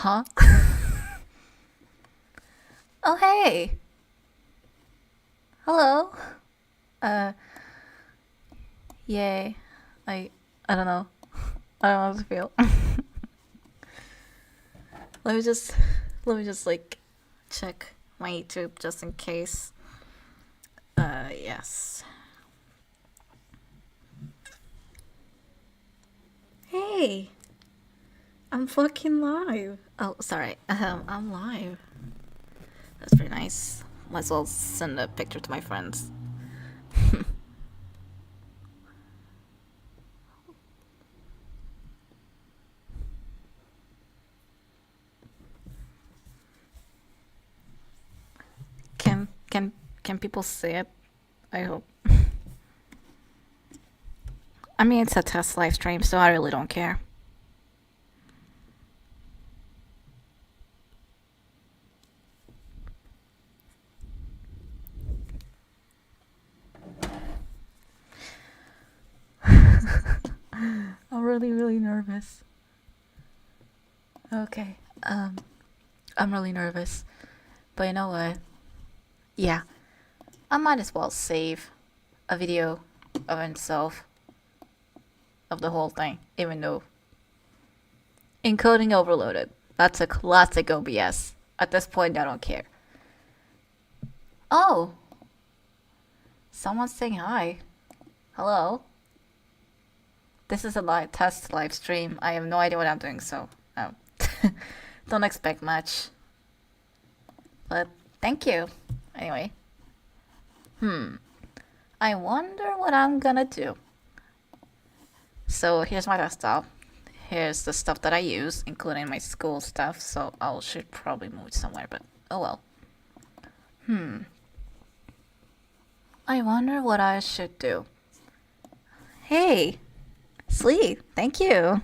Huh? Oh, hey. Hello. Uh, yay. I I don't know. I don't know how to feel. let me just let me just like check my YouTube just in case. Yes. Hey, I'm fucking live. Oh, sorry. I'm live. That's pretty nice. Might as well send a picture to my friends. Can people see it? I hope. I mean, it's a test live stream, so I really don't care. I'm really nervous. Okay. I'm really nervous. But you know what? Yeah, I might as well save a video of itself of the whole thing, even though encoding overloaded. That's a classic OBS. At this point, I don't care. Oh, someone's saying hi. Hello. This is a live test live stream. I have no idea what I'm doing, so don't expect much. But thank you. Anyway. I wonder what I'm gonna do. So here's my desktop. Here's the stuff that I use, including my school stuff. So I should probably move it somewhere, but oh well. I wonder what I should do. Hey, sleep. Thank you.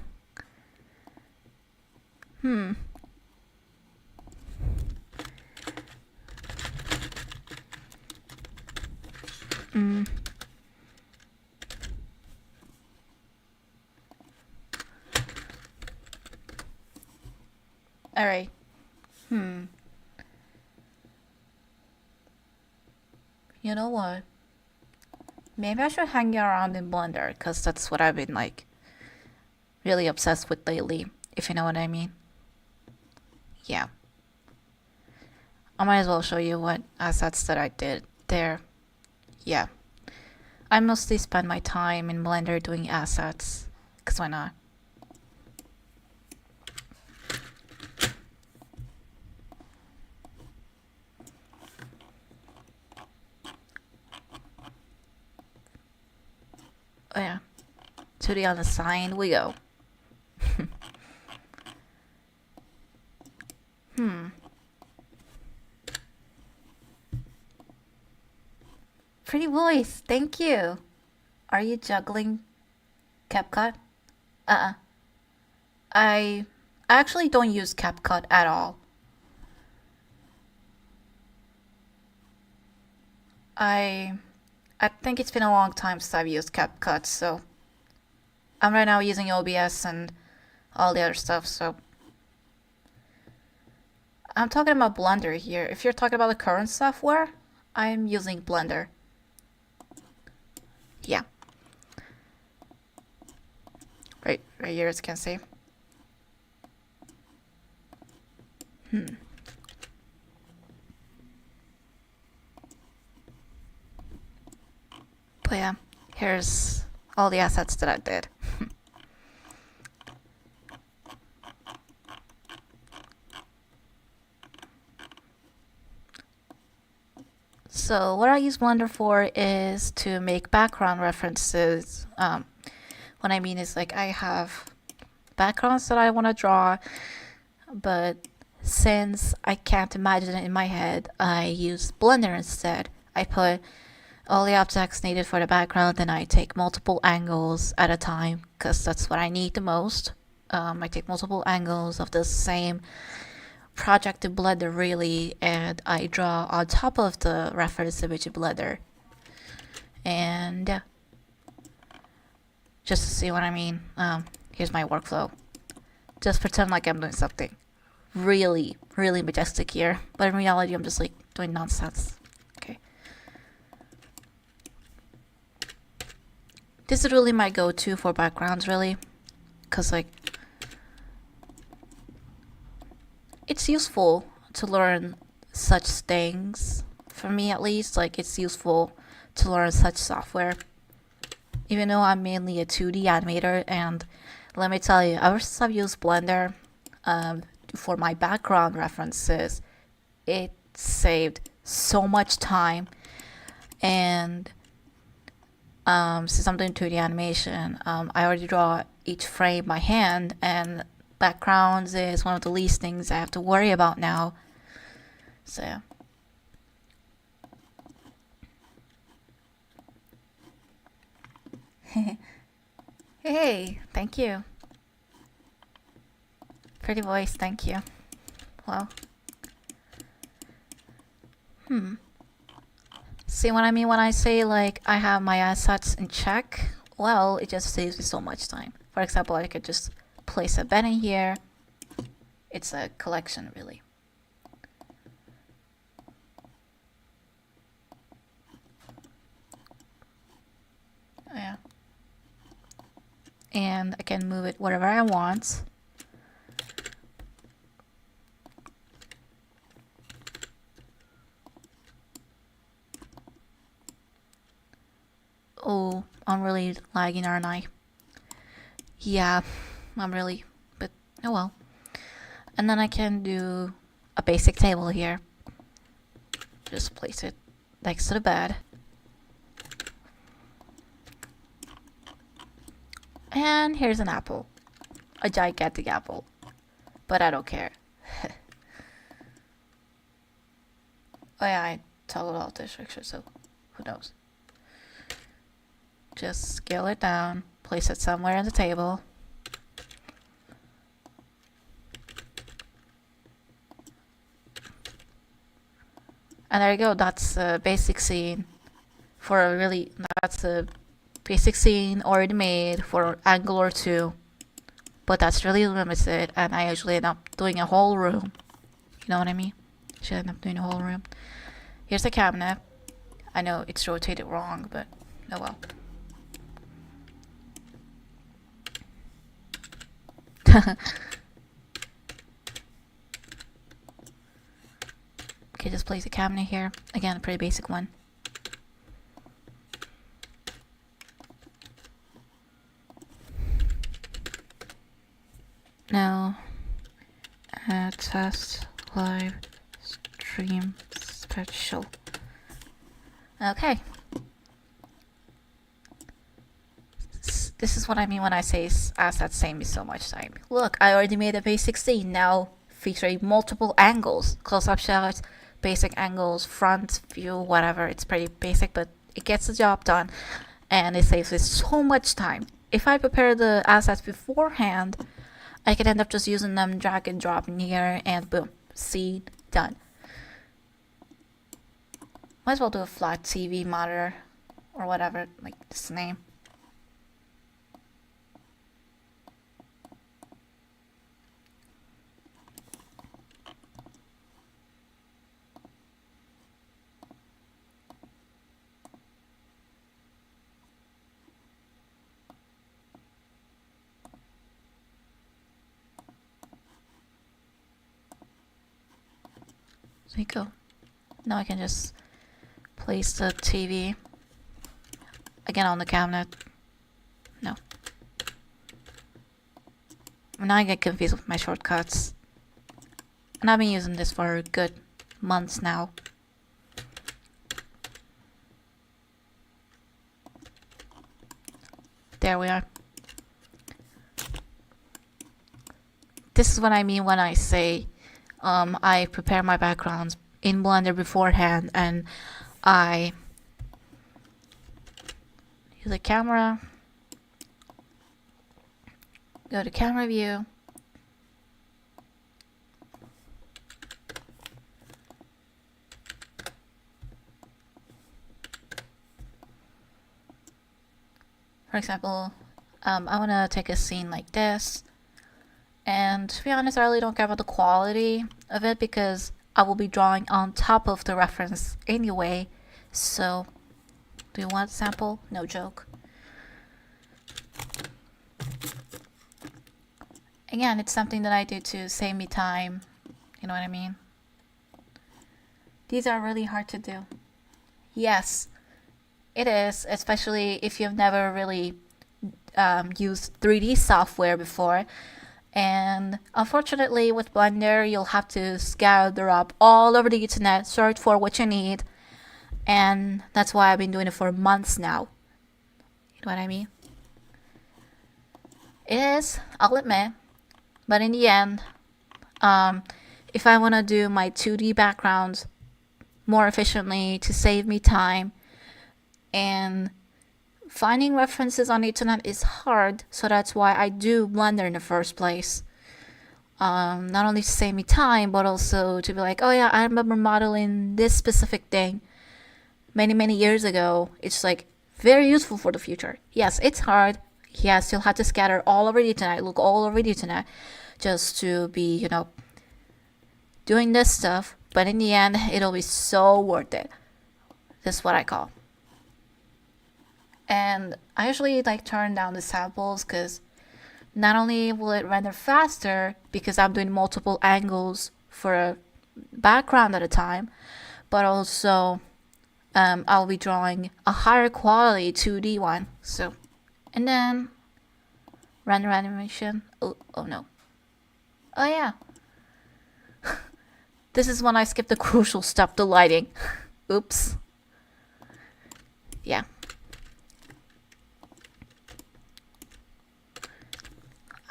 All right. You know what? Maybe I should hang around in Blender, because that's what I've been like really obsessed with lately, if you know what I mean. Yeah. I might as well show you what assets that I did there. Yeah. I mostly spend my time in Blender doing assets, because why not? Oh yeah. 2D on the sign we go. Pretty voice, thank you. Are you juggling CapCut? Uh-uh. I actually don't use CapCut at all. I I think it's been a long time since I've used CapCut, so I'm right now using OBS and all the other stuff, so I'm talking about Blender here. If you're talking about the current software, I'm using Blender. Yeah. Right here as you can see. But yeah, here's all the assets that I did. So what I use Blender for is to make background references. What I mean is like I have backgrounds that I want to draw, but since I can't imagine it in my head, I use Blender instead. I put all the objects needed for the background, and I take multiple angles at a time because that's what I need the most. I take multiple angles of the same project in Blender really, and I draw on top of the reference image in Blender. And just to see what I mean, here's my workflow. Just pretend like I'm doing something. really, really majestic here. But in reality, I'm just like doing nonsense. Okay. This is really my go-to for backgrounds, really. Because, like, it's useful to learn such things. For me, at least, like, it's useful to learn such software. Even though I'm mainly a 2D animator, and let me tell you, ever since I've used Blender for my background references, it saved so much time. And since I'm doing 2D animation, I already draw each frame by hand, and backgrounds is one of the least things I have to worry about now. So yeah. Hey, thank you. Pretty voice, thank you. Well. See what I mean when I say, like, I have my assets in check? Well, it just saves me so much time. For example, I could just place a bed in here. It's a collection, really. Oh, yeah. And I can move it wherever I want. Oh, I'm really lagging, aren't I? Yeah, I'm really, but oh well. And then I can do a basic table here. Just place it next to the bed. And here's an apple. A gigantic apple. But I don't care. Oh yeah, I toggled off this picture, so who knows. Just scale it down, place it somewhere on the table. And there you go, that's a basic scene for a really, that's a basic scene already made for angle or two. But that's really limited, and I usually end up doing a whole room. You know what I mean? Should end up doing a whole room. Here's the cabinet. I know it's rotated wrong, but oh well. Okay, just place a cabinet here. Again, a pretty basic one. Now, test live stream special. Okay. This is what I mean when I say assets save me so much time. Look, I already made a basic scene now featuring multiple angles, close-up shots, basic angles, front view, whatever. It's pretty basic, but it gets the job done, and it saves me so much time. If I prepare the assets beforehand, I could end up just using them, drag and drop in here, and boom, scene done. Might as well do a flat TV monitor or whatever, like this name. There you go. Now I can just place the TV again on the cabinet. No. Now I get confused with my shortcuts. And I've been using this for a good months now. There we are. This is what I mean when I say I prepare my backgrounds in Blender beforehand, and I use the camera, go to camera view, for example, I want to take a scene like this, And to be honest, I really don't care about the quality of it because I will be drawing on top of the reference anyway. So, do you want a sample? No joke. Again, it's something that I do to save me time. You know what I mean? These are really hard to do. Yes, it is, especially if you've never really used 3D software before. And unfortunately, with Blender, you'll have to scatter up all over the internet, search for what you need. And that's why I've been doing it for months now. You know what I mean? It is, I'll admit. But in the end, if I want to do my 2D backgrounds more efficiently to save me time, and finding references on the internet is hard, so that's why I do Blender in the first place. Not only to save me time, but also to be like, oh yeah, I remember modeling this specific thing many years ago. It's like very useful for the future. Yes, it's hard. Yes, you'll have to scatter all over the internet, look all over the internet, just to be, doing this stuff. But in the end, it'll be so worth it. That's what I call. And I usually turn down the samples because not only will it render faster because I'm doing multiple angles for a background at a time, but also I'll be drawing a higher quality 2D one. So, and then render animation. Oh no. Oh yeah. This is when I skip the crucial step, the lighting. Oops. Yeah.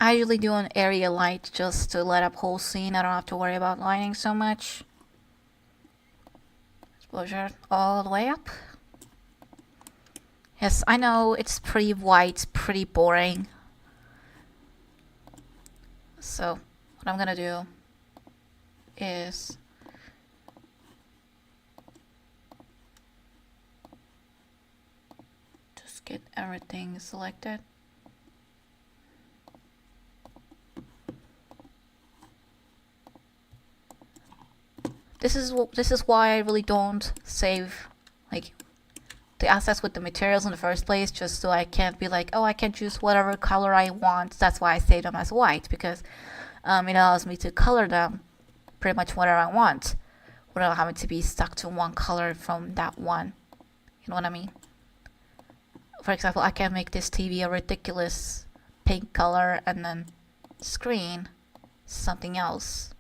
I usually do an area light just to light up whole scene. I don't have to worry about lighting so much. Exposure all the way up. Yes, I know it's pretty white, pretty boring. So, what I'm gonna do is just get everything selected. This is why I really don't save the assets with the materials in the first place, just so I can't be like, oh, I can choose whatever color I want. That's why I save them as white, because it allows me to color them pretty much whatever I want without having to be stuck to one color from that one. You know what I mean? For example, I can make this TV a ridiculous pink color and then screen something else.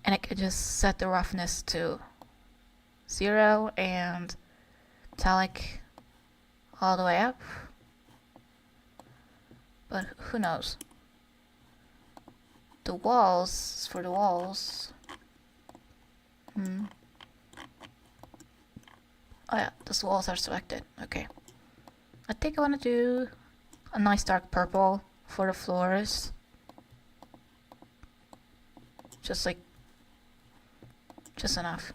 And I could just set the roughness to 0 and metallic all the way up. But who knows? The walls, for the walls. Oh yeah, those walls are selected. Okay. I think I want to do a nice dark purple for the floors. Just enough.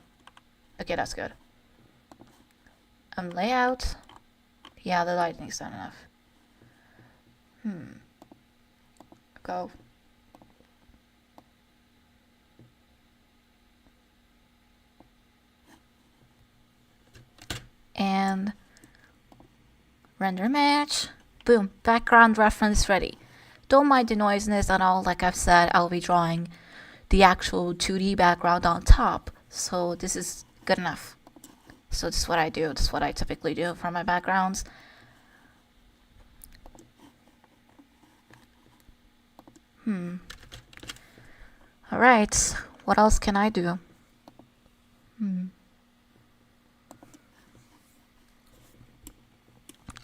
Okay, that's good. Layout. Yeah, the lighting's not enough. Go. And render match. Boom, background reference ready. Don't mind the noisiness and all. Like I've said, I'll be drawing the actual 2D background on top. So this is good enough. So this is what I do. This is what I typically do for my backgrounds. Alright, what else can I do?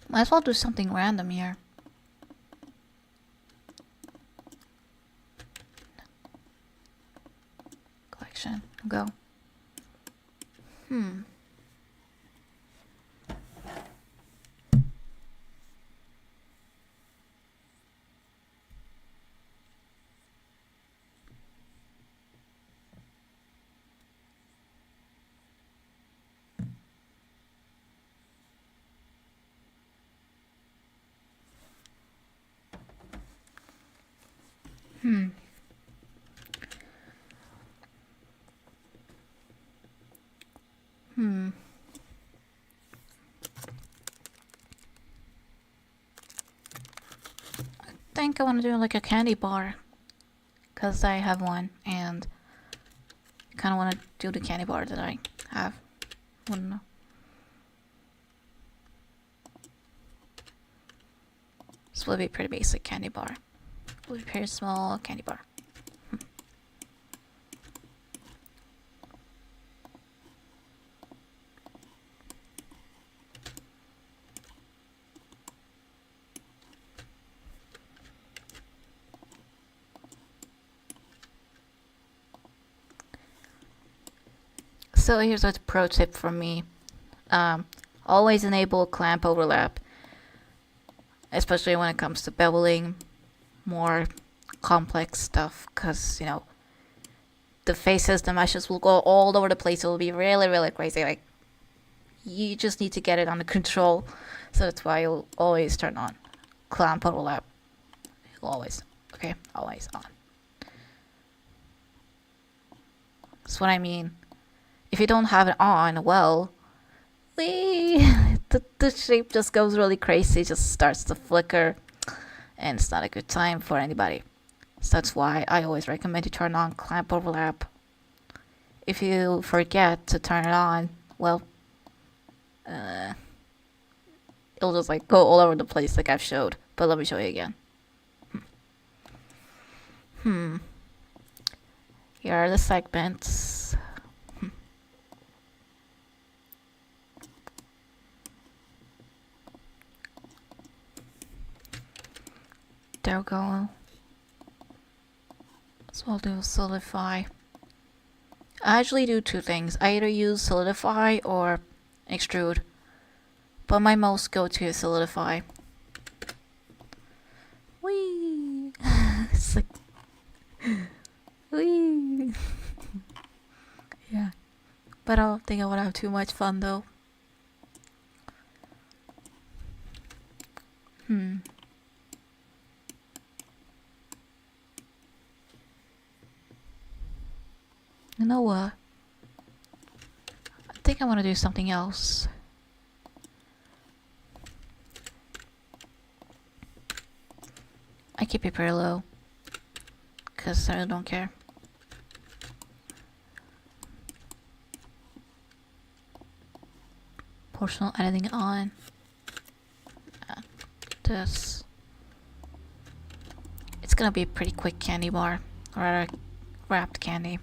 Might as well do something random here. Collection, go. Hmm. Hmm. I think I want to do like a candy bar. Because I have one and I kind of want to do the candy bar that I have. Wouldn't know. This will be a pretty basic candy bar. It will be a pretty small candy bar. So here's a pro tip from me. Always enable clamp overlap, especially when it comes to beveling more complex stuff, because you know the faces, the meshes will go all over the place. It will be really, really crazy. Like you just need to get it under control. So that's why you'll always turn on clamp overlap. Always, okay, always on. That's what I mean. If you don't have it on, well, the shape just goes really crazy, just starts to flicker, and it's not a good time for anybody. So that's why I always recommend you turn on clamp overlap. If you forget to turn it on, well, it'll just like go all over the place like I've showed. But let me show you again. Here are the segments. There we go. So I'll do solidify. I actually do two things. I either use solidify or extrude. But my most go-to is solidify. Whee! It's like... Whee! Yeah. But I don't think I would have too much fun though. You know what? I think I want to do something else. I keep it pretty low. Because I really don't care. Portional editing on. This. It's gonna be a pretty quick candy bar. Or rather, wrapped candy.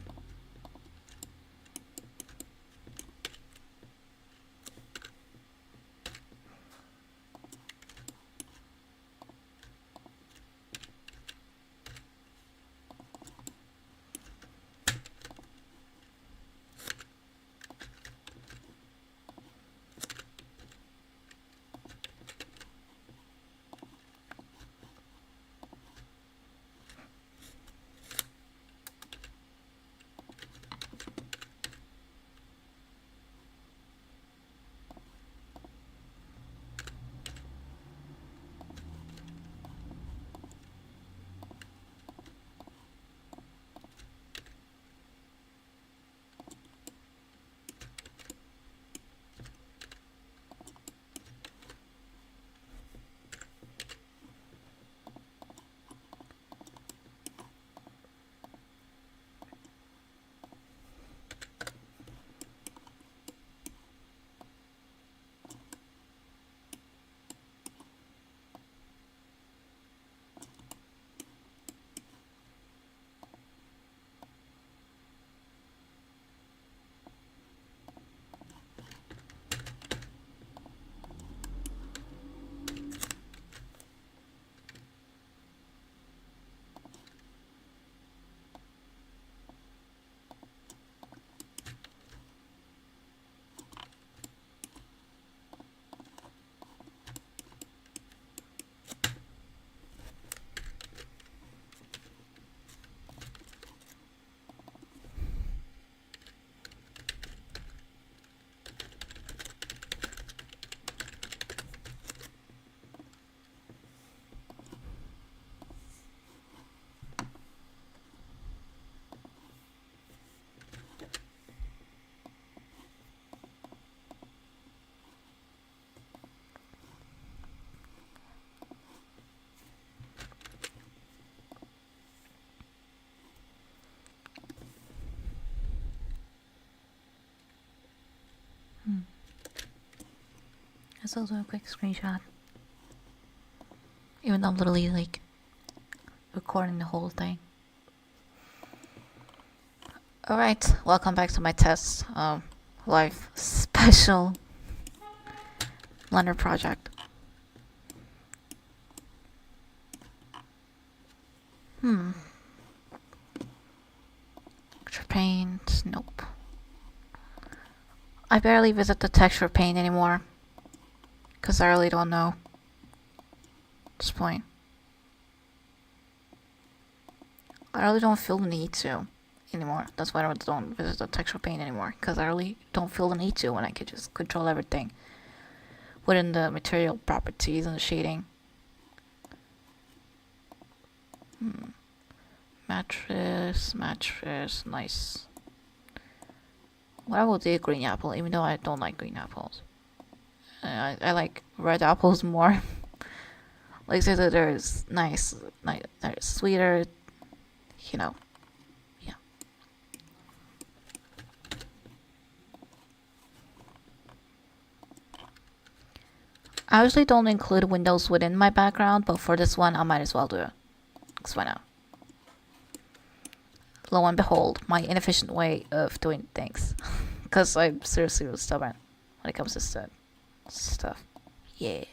Let's also do a quick screenshot. Even though I'm literally like recording the whole thing. Alright, welcome back to my test live special Blender project. Texture paint, nope. I barely visit the texture paint anymore. Because I really don't know at this point. I really don't feel the need to anymore. That's why I don't visit the texture paint anymore. Because I really don't feel the need to when I can just control everything within the material properties and the shading. Mattress, nice. What I will do green apple, even though I don't like green apples. I like red apples more. Like so that there's nice, there's sweeter, you know. Yeah. I usually don't include windows within my background, but for this one I might as well do it. Because why not? Lo and behold, my inefficient way of doing things. Because I'm seriously really stubborn when it comes to stuff. Yeah.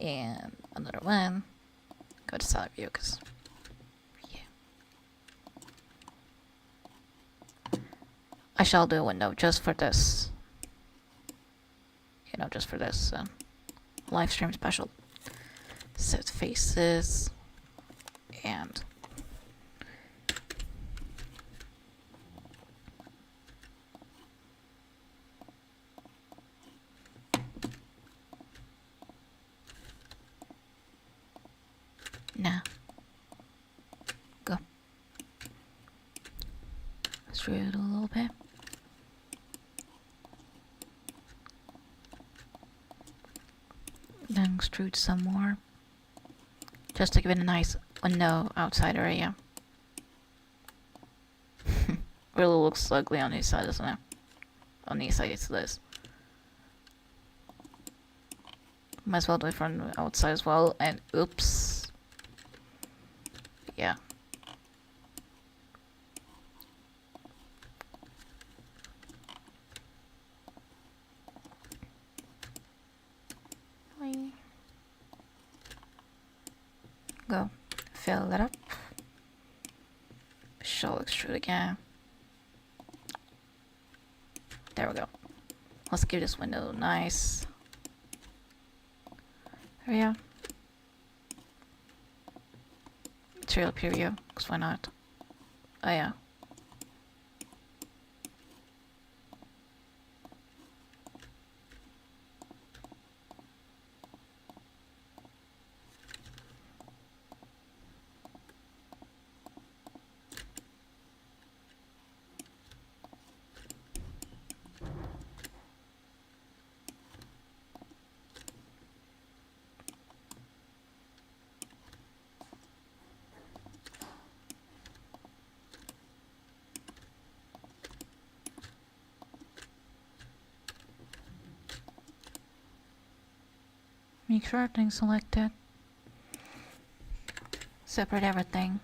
And another one. Go to side view because yeah. I shall do a window just for this. You know, just for this live stream special. Set faces and nah. Go. Extrude it a little bit. Then extrude some more. Just to give it a nice window outside area. Really looks ugly on this side, doesn't it? On this side it's this. Might as well do it from the outside as well. And oops. Yeah. Go. Fill that up. Shall extrude again. There we go. Let's give this window nice. There we go. Material preview, because why not? Oh yeah. Make sure everything's selected. Separate everything.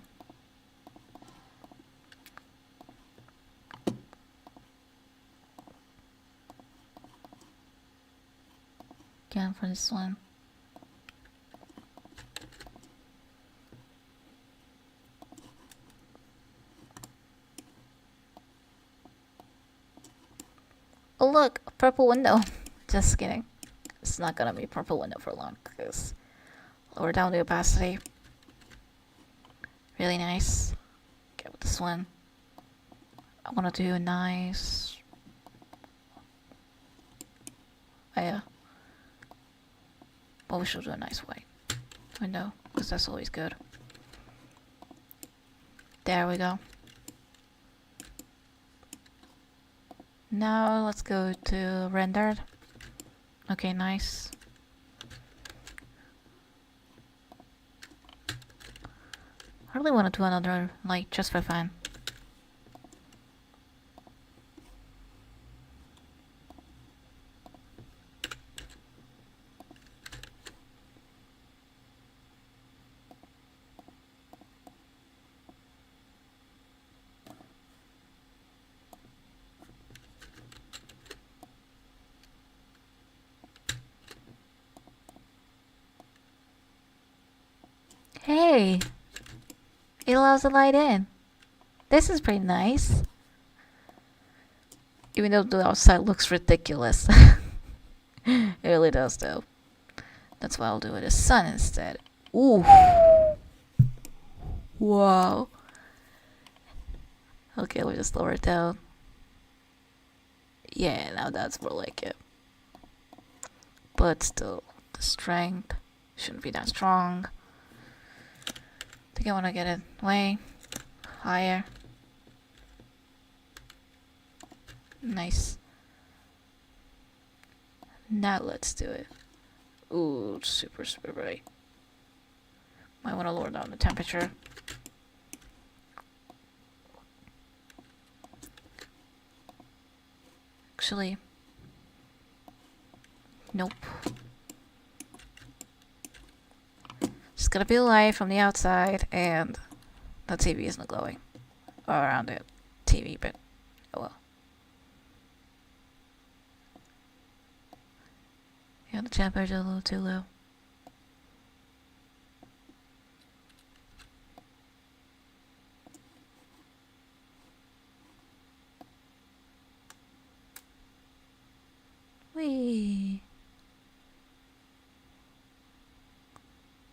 Again for this one. Oh look, a purple window. Just kidding. It's not gonna be a purple window for long because lower down the opacity. Really nice. Get with this one. I wanna do a nice. Oh yeah. But we should do a nice white window because that's always good. There we go. Now let's go to rendered. Okay, nice. I really want to do another light just for fun. Hey, it allows the light in. This is pretty nice. Even though the outside looks ridiculous. It really does though. That's why I'll do it as sun instead. Ooh. Wow. Okay, we'll just lower it down. Yeah, now that's more like it. But still, the strength shouldn't be that strong. I think I want to get it way higher. Nice. Now let's do it. Ooh, super bright. Might want to lower down the temperature. Actually, nope. Just gotta be a light from the outside, and the TV isn't glowing around the TV, but oh well. Yeah, the temperature is a little too low. Whee!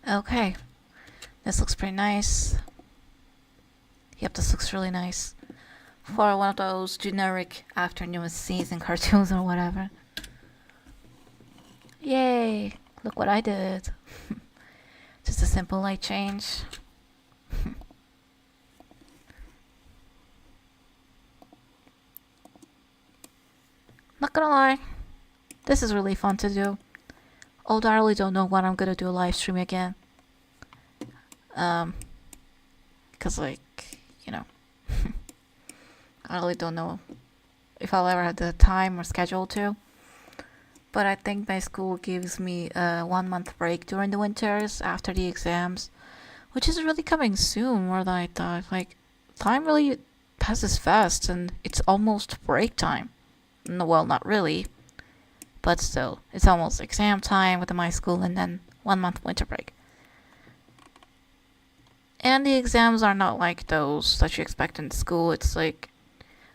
Okay, this looks pretty nice. Yep, this looks really nice for one of those generic afternoon scenes in cartoons or whatever. Yay! Look what I did. Just a simple light change. Not gonna lie, this is really fun to do. Although I really don't know when I'm gonna do a live stream again. Cause like, you know, I really don't know if I'll ever have the time or schedule to. But I think my school gives me a 1 month break during the winters after the exams, which is really coming soon more than I thought. Like, time really passes fast and it's almost break time. No, well, not really, but still, it's almost exam time with my school and then 1 month winter break. And the exams are not like those that you expect in school. It's like,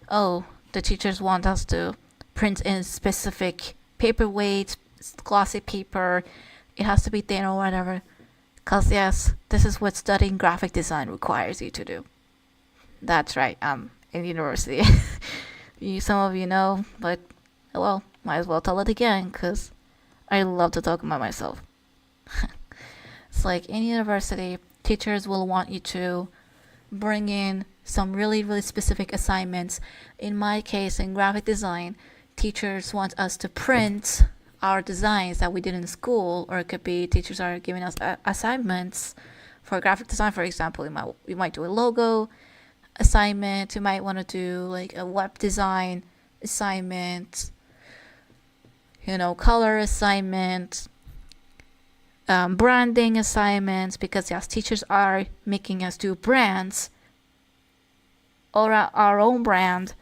oh, the teachers want us to print in specific paperweight, glossy paper. It has to be thin or whatever. Cause yes, this is what studying graphic design requires you to do. That's right. I'm in university. Some of you know, but well, might as well tell it again, cause I love to talk about myself. It's like in university, teachers will want you to bring in some really specific assignments. In my case, in graphic design, teachers want us to print our designs that we did in school, or it could be teachers are giving us assignments for graphic design. For example, we might do a logo assignment. You might want to do like a web design assignment, color assignment, branding assignments, because yes, teachers are making us do brands or our own brand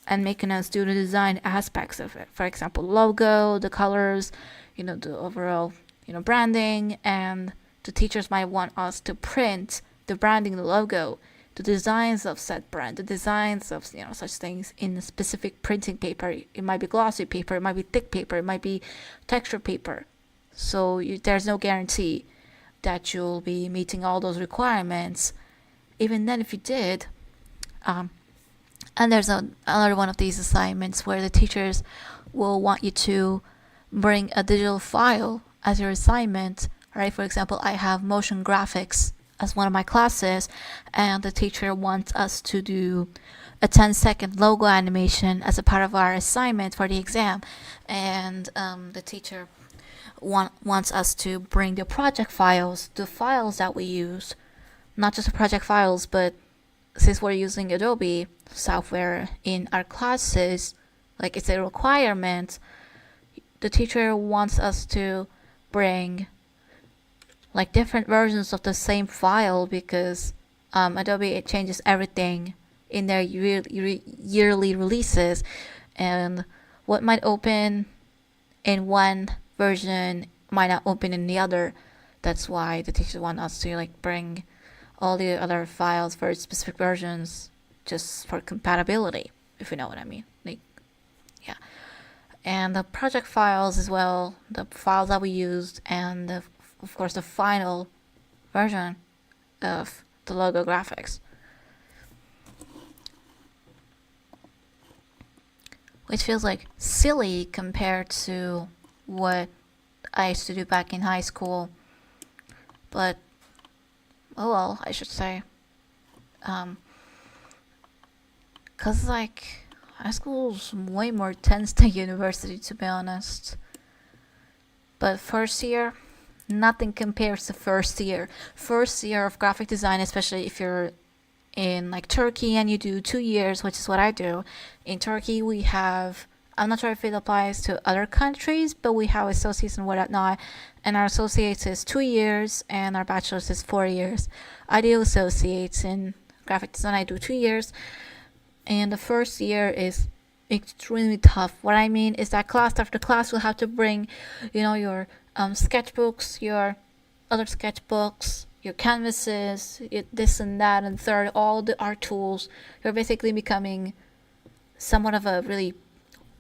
and making us do the design aspects of it. For example, logo, the colors, the overall, branding, and the teachers might want us to print the branding, the logo, the designs of said brand, the designs of such things in a specific printing paper. It might be glossy paper, it might be thick paper, it might be texture paper. So there's no guarantee that you'll be meeting all those requirements. Even then, if you did, and there's another one of these assignments where the teachers will want you to bring a digital file as your assignment, right? For example, I have motion graphics as one of my classes, and the teacher wants us to do a 10-second logo animation as a part of our assignment for the exam. And the teacher wants us to bring the project files, the files that we use, not just the project files, but since we're using Adobe software in our classes, like it's a requirement, the teacher wants us to bring like different versions of the same file, because Adobe, it changes everything in their yearly releases, and what might open in one version might not open in the other. That's why the teachers want us to like bring all the other files for specific versions just for compatibility, if you know what I mean. Like, yeah. And the project files as well, the files that we used, and of course the final version of the logo graphics, which feels like silly compared to what I used to do back in high school. But oh well, I should say, cause like high school's way more tense than university, to be honest. But first year, nothing compares to first year. First year of graphic design, especially if you're in like Turkey and you do 2 years, which is what I do. In Turkey, we have, I'm not sure if it applies to other countries, but we have associates and whatnot. And our associates is 2 years and our bachelor's is 4 years. I do associates in graphic design, I do 2 years. And the first year is extremely tough. What I mean is that class after class you'll have to bring, your sketchbooks, your other sketchbooks, your canvases, this and that and third, all the art tools. You're basically becoming somewhat of a really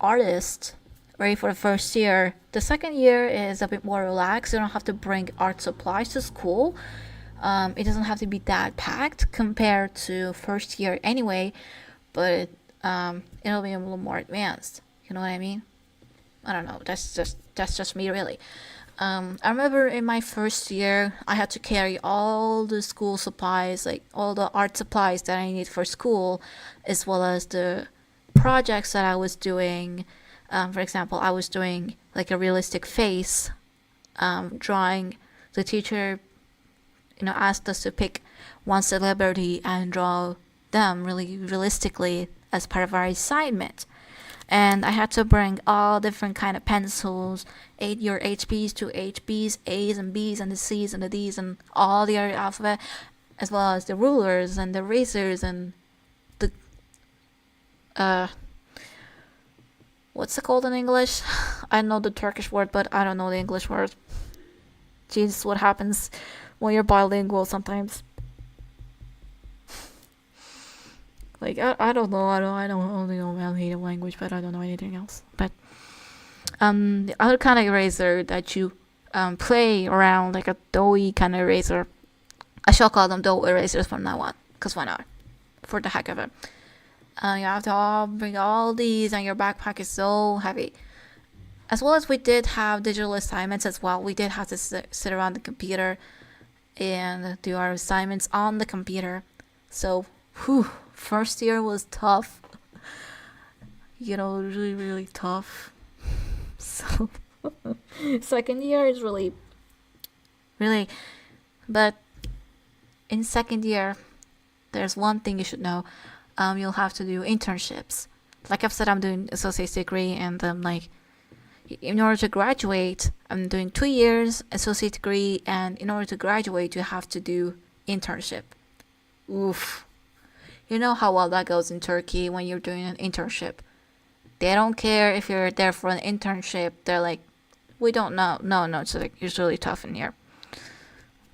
artist, ready for the first year. The second year is a bit more relaxed. You don't have to bring art supplies to school. It doesn't have to be that packed compared to first year anyway, but it'll be a little more advanced. You know what I mean? I don't know. That's just me, really. I remember in my first year, I had to carry all the school supplies, like all the art supplies that I need for school, as well as the projects that I was doing. For example, I was doing like a realistic face drawing. The teacher, asked us to pick one celebrity and draw them really realistically as part of our assignment. And I had to bring all different kind of pencils, your HBs, 2HBs, A's and B's and the C's and the D's and all the other alphabet, as well as the rulers and the erasers and the what's it called in English? I know the Turkish word, but I don't know the English word. Jeez, what happens when you're bilingual sometimes? Like, I don't know. I don't only know my native language, but I don't know anything else. But the other kind of eraser that you play around, like a doughy kind of eraser, I shall call them dough erasers from now on, because why not? For the heck of it. You have to bring all these, and your backpack is so heavy. As well as we did have digital assignments as well. We did have to sit around the computer and do our assignments on the computer. So, first year was tough. Really, really tough. So, second year is really, really, but in second year, there's one thing you should know. You'll have to do internships. Like I've said, I'm doing associate's degree, and in order to graduate, I'm doing 2 years associate degree, and in order to graduate, you have to do internship. Oof. You know how well that goes in Turkey when you're doing an internship. They don't care if you're there for an internship. They're like, we don't know. No, it's like, it's really tough in here.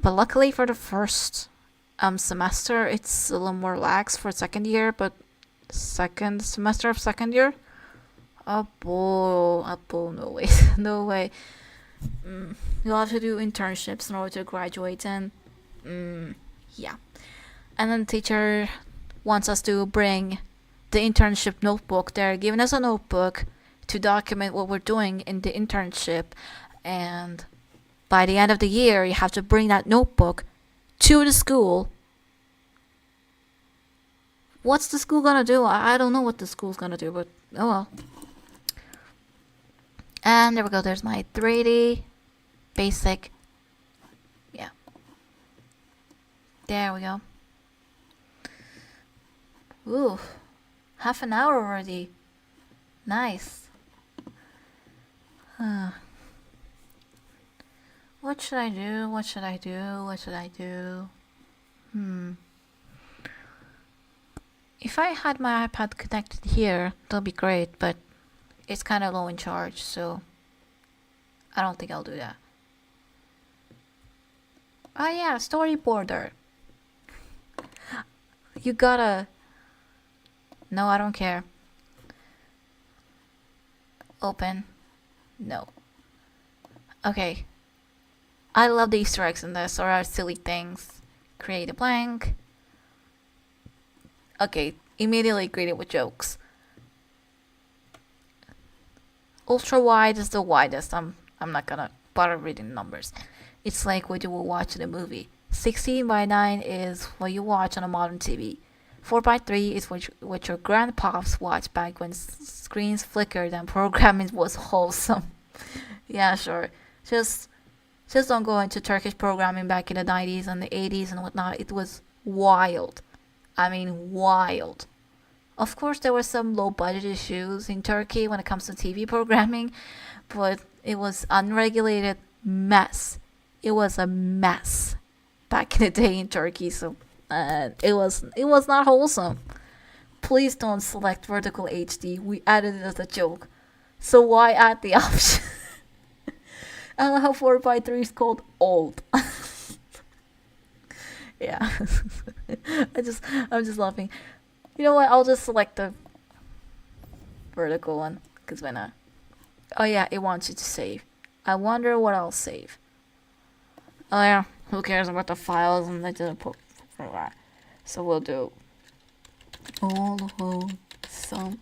But luckily for the first semester, it's a little more lax for second year, but second semester of second year, no way. No way. You'll have to do internships in order to graduate, and yeah. And then the teacher wants us to bring the internship notebook. They're giving us a notebook to document what we're doing in the internship, and by the end of the year, you have to bring that notebook to the school. What's the school gonna do? I don't know what the school's gonna do, but oh well. And there we go. There's my 3D basic. Yeah. There we go. Ooh, half an hour already. Nice. What should I do? What should I do? What should I do? If I had my iPad connected here, that'll be great, but it's kind of low in charge, so I don't think I'll do that. Oh yeah, storyboarder. You gotta. No, I don't care. Open. No. Okay. I love the Easter eggs in this, or our silly things. Create a blank. Okay, immediately greeted with jokes. Ultra wide is the widest. I'm not gonna bother reading numbers. It's like what you will watch in a movie. 16 by 9 is what you watch on a modern TV. 4 by 3 is what your grandpops watched back when screens flickered and programming was wholesome. Yeah, sure. Just just don't go into Turkish programming back in the 90s and the 80s and whatnot. It was wild. I mean, wild. Of course, there were some low budget issues in Turkey when it comes to TV programming, but it was unregulated mess. It was a mess back in the day in Turkey, so it was not wholesome. Please don't select vertical HD. We added it as a joke. So why add the option? I love how 4 by 3 is called old. Yeah. I'm just laughing. You know what? I'll just select the vertical one because why not? Oh yeah, it wants you to save. I wonder what I'll save. Oh yeah, who cares about the files and they didn't put for that. So we'll do all wholesome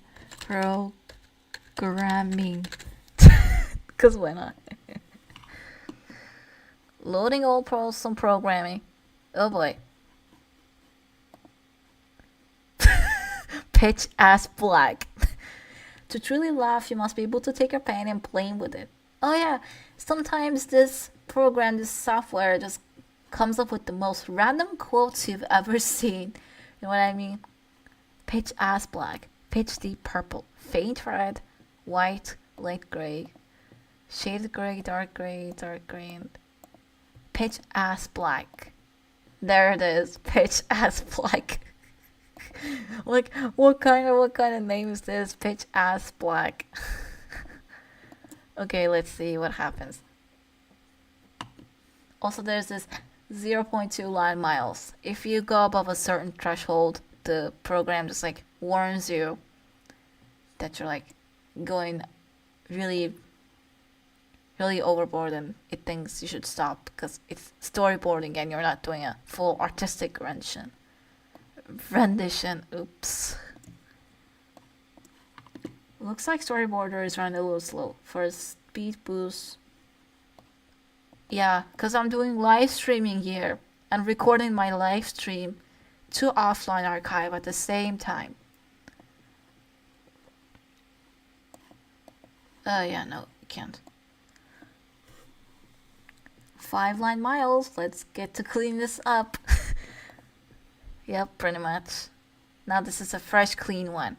programming. Cause why not? Loading all wholesome programming. Oh boy. Pitch as black. To truly laugh, you must be able to take your pain and play with it. Oh yeah, sometimes this program, this software just comes up with the most random quotes you've ever seen. You know what I mean? Pitch as black, pitch deep purple, faint red, white, light gray, shaded gray, dark green, pitch as black. There it is, pitch as black. Like what kind of name is this? Pitch as black. Okay, let's see what happens. Also, there's this 0.2 line miles. If you go above a certain threshold, the program just like warns you that you're like going really, really overboard and it thinks you should stop because it's storyboarding and you're not doing a full artistic rendition. Oops. Looks like storyboarder is running a little slow for a speed boost. Yeah, because I'm doing live streaming here and recording my live stream to offline archive at the same time. Yeah, no, you can't. 5 line miles. Let's get to clean this up. Yep, pretty much. Now this is a fresh, clean one.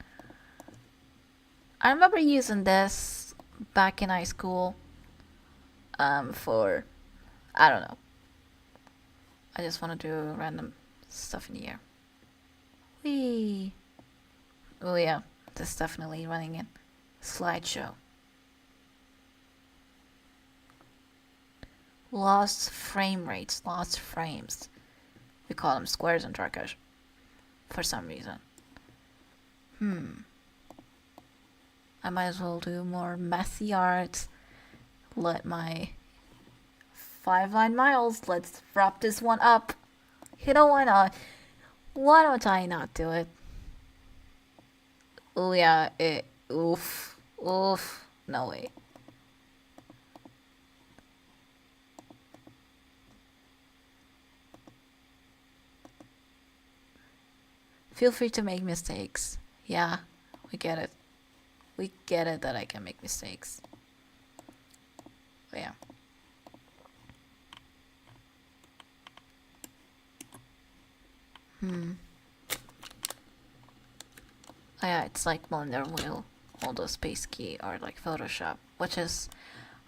I remember using this back in high school. For I don't know. I just want to do random stuff in here. Whee! Oh yeah, this is definitely running in slideshow. Lost frame rates, lost frames. We call them squares in Turkish. For some reason. I might as well do more messy art. Let my 5 line miles. Let's wrap this one up. You know why not? Why don't I not do it? Oh yeah, oof. No way. Feel free to make mistakes. Yeah, we get it. We get it that I can make mistakes. But yeah. Oh yeah, it's like Blender Wheel. All those space key are like Photoshop, which is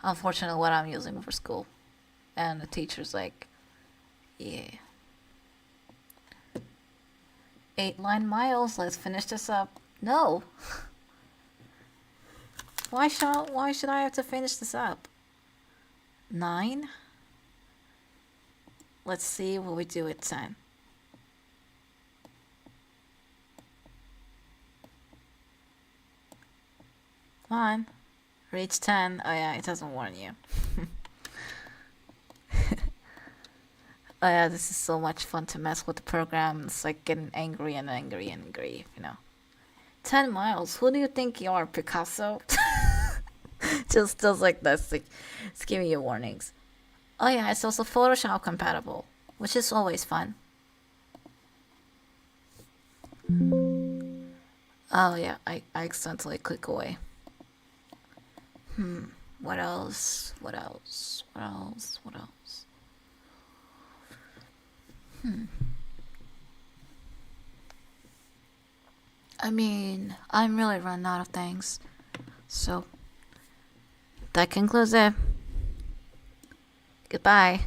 unfortunately what I'm using for school. And the teacher's like, yeah. 8 line miles, let's finish this up. No. Why should I have to finish this up? 9? Let's see what we do at 10. Come on. Reach 10. Oh yeah, it doesn't warn you. Oh yeah, this is so much fun to mess with the program. It's like getting angry and angry and angry, 10 miles. Who do you think you are, Picasso? Just does like this. Like, it's giving you warnings. Oh yeah, it's also Photoshop compatible, which is always fun. Oh yeah, I accidentally click away. What else? What else? What else? What else? I mean, I'm really running out of things. So, that concludes it. Goodbye.